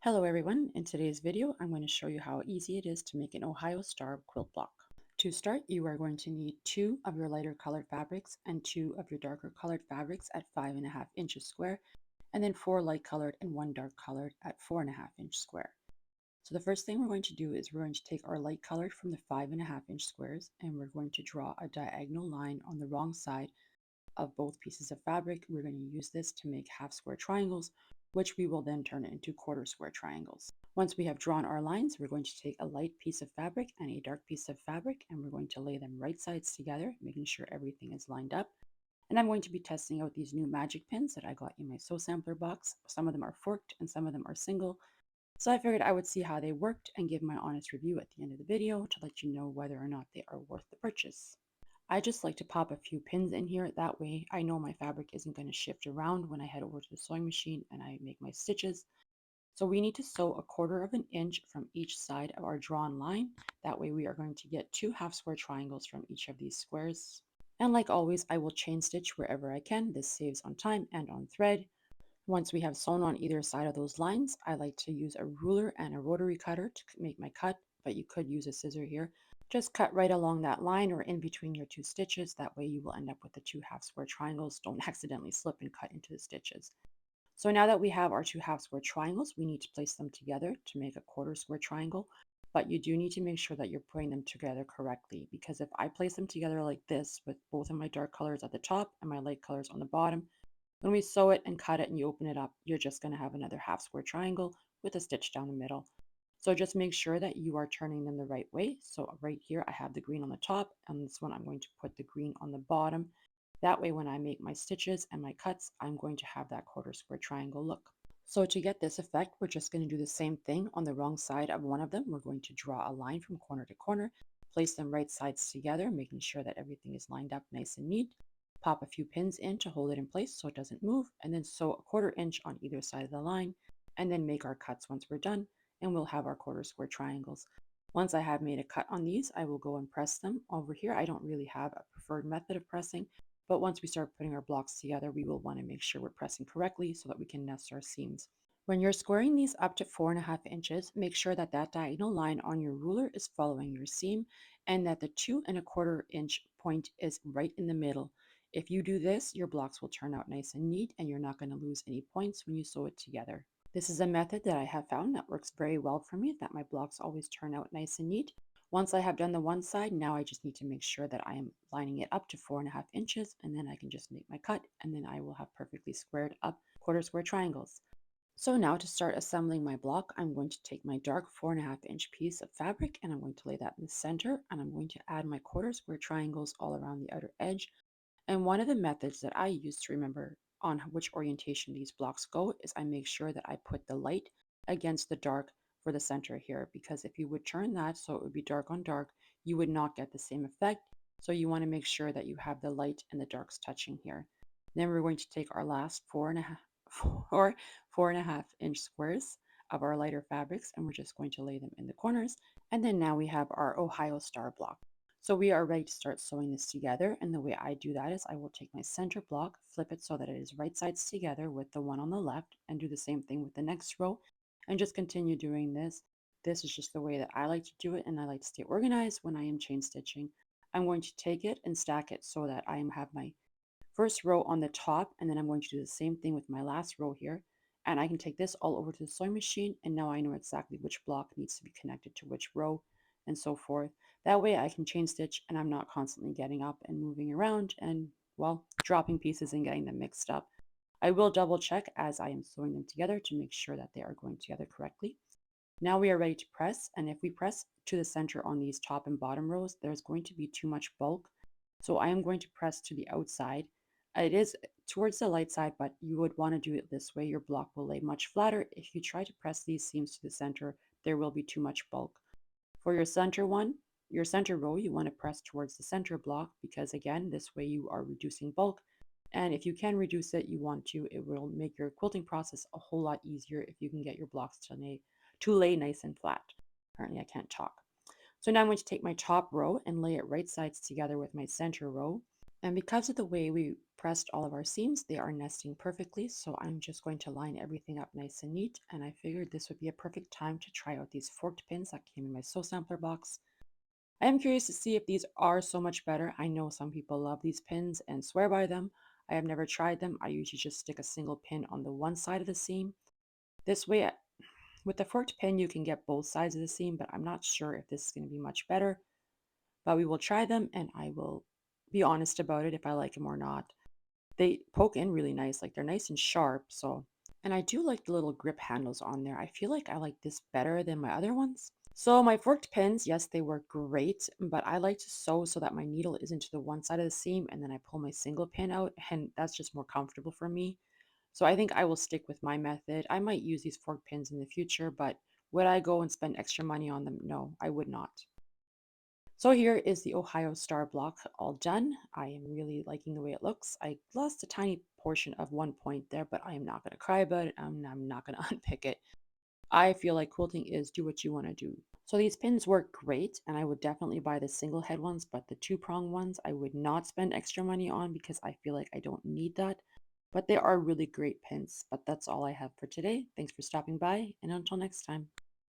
Hello everyone, in today's video I'm going to show you how easy it is to make an Ohio Star quilt block. To start, you are going to need 2 of your lighter colored fabrics and 2 of your darker colored fabrics at 5.5 inches square, and then 4 light colored and 1 dark colored at 4.5 inch square. So the first thing we're going to do is we're going to take our light colored from the 5.5 inch squares and we're going to draw a diagonal line on the wrong side of both pieces of fabric. We're going to use this to make half square triangles, which we will then turn into quarter square triangles. Once we have drawn our lines, we're going to take a light piece of fabric and a dark piece of fabric, and we're going to lay them right sides together, making sure everything is lined up. And I'm going to be testing out these new magic pins that I got in my sew sampler box. Some of them are forked and some of them are single. So I figured I would see how they worked and give my honest review at the end of the video to let you know whether or not they are worth the purchase. I just like to pop a few pins in here. That way I know my fabric isn't going to shift around when I head over to the sewing machine and I make my stitches. So we need to sew 1/4 of an inch from each side of our drawn line. That way we are going to get 2 half square triangles from each of these squares. And like always, I will chain stitch wherever I can. This saves on time and on thread. Once we have sewn on either side of those lines, I like to use a ruler and a rotary cutter to make my cut, but you could use a scissor here. Just cut right along that line or in between your 2 stitches. That way you will end up with the 2 half square triangles. Don't accidentally slip and cut into the stitches. So now that we have our 2 half square triangles, we need to place them together to make a quarter square triangle. But you do need to make sure that you're putting them together correctly, because if I place them together like this with both of my dark colors at the top and my light colors on the bottom, when we sew it and cut it and you open it up, you're just going to have another half square triangle with a stitch down the middle. So just make sure that you are turning them the right way. So right here, I have the green on the top, and this one I'm going to put the green on the bottom. That way, when I make my stitches and my cuts, I'm going to have that quarter square triangle look. So to get this effect, we're just going to do the same thing on the wrong side of one of them. We're going to draw a line from corner to corner, place them right sides together, making sure that everything is lined up nice and neat. Pop a few pins in to hold it in place so it doesn't move, and then sew 1/4 inch on either side of the line, and then make our cuts once we're done, and we'll have our quarter square triangles. Once I have made a cut on these, I will go and press them. Over here, I don't really have a preferred method of pressing, but once we start putting our blocks together, we will want to make sure we're pressing correctly so that we can nest our seams. When you're squaring these up to 4.5 inches, make sure that that diagonal line on your ruler is following your seam and that the 2.25 inch point is right in the middle. If you do this, your blocks will turn out nice and neat and you're not going to lose any points when you sew it together. This is a method that I have found that works very well for me, that my blocks always turn out nice and neat. Once I have done the one side, now I just need to make sure that I am lining it up to 4.5 inches, and then I can just make my cut, and then I will have perfectly squared up quarter square triangles. So now to start assembling my block, I'm going to take my dark 4.5 inch piece of fabric and I'm going to lay that in the center, and I'm going to add my quarter square triangles all around the outer edge. And one of the methods that I use to remember on which orientation these blocks go is I make sure that I put the light against the dark for the center here, because if you would turn that so it would be dark on dark, you would not get the same effect. So you want to make sure that you have the light and the darks touching here. Then we're going to take our last 4.5 inch squares of our lighter fabrics, and we're just going to lay them in the corners. And then now we have our Ohio Star block. So we are ready to start sewing this together, and the way I do that is I will take my center block, flip it so that it is right sides together with the one on the left, and do the same thing with the next row, and just continue doing this. This is just the way that I like to do it, and I like to stay organized when I am chain stitching. I'm going to take it and stack it so that I have my first row on the top, and then I'm going to do the same thing with my last row here. And I can take this all over to the sewing machine, and now I know exactly which block needs to be connected to which row and so forth. That way I can chain stitch and I'm not constantly getting up and moving around and, well, dropping pieces and getting them mixed up. I will double check as I am sewing them together to make sure that they are going together correctly. Now we are ready to press, and if we press to the center on these top and bottom rows, there's going to be too much bulk. So I am going to press to the outside. It is towards the light side, but you would want to do it this way. Your block will lay much flatter. If you try to press these seams to the center, there will be too much bulk. For your center one, your center row, you want to press towards the center block because again, this way you are reducing bulk. And if you can reduce it, you want to, it will make your quilting process a whole lot easier if you can get your blocks to lay nice and flat. Apparently I can't talk. So now I'm going to take my top row and lay it right sides together with my center row. And because of the way we pressed all of our seams. They are nesting perfectly, so I'm just going to line everything up nice and neat, and I figured this would be a perfect time to try out these forked pins that came in my sew sampler box. I am curious to see if these are so much better. I know some people love these pins and swear by them. I have never tried them. I usually just stick a single pin on the one side of the seam. This way, with the forked pin, you can get both sides of the seam, but I'm not sure if this is going to be much better. But we will try them, and I will be honest about it if I like them or not. They poke in really nice, like they're nice and sharp, so. And I do like the little grip handles on there. I feel like I like this better than my other ones. So my forked pins, yes, they work great, but I like to sew so that my needle isn't to the one side of the seam and then I pull my single pin out, and that's just more comfortable for me. So I think I will stick with my method. I might use these forked pins in the future, but would I go and spend extra money on them? No, I would not. So here is the Ohio Star block all done. I am really liking the way it looks. I lost a tiny portion of one point there, but I am not going to cry about it. I'm not going to unpick it. I feel like quilting is do what you want to do. So these pins work great, and I would definitely buy the single head ones, but the two-prong ones I would not spend extra money on because I feel like I don't need that. But they are really great pins. But that's all I have for today. Thanks for stopping by, and until next time.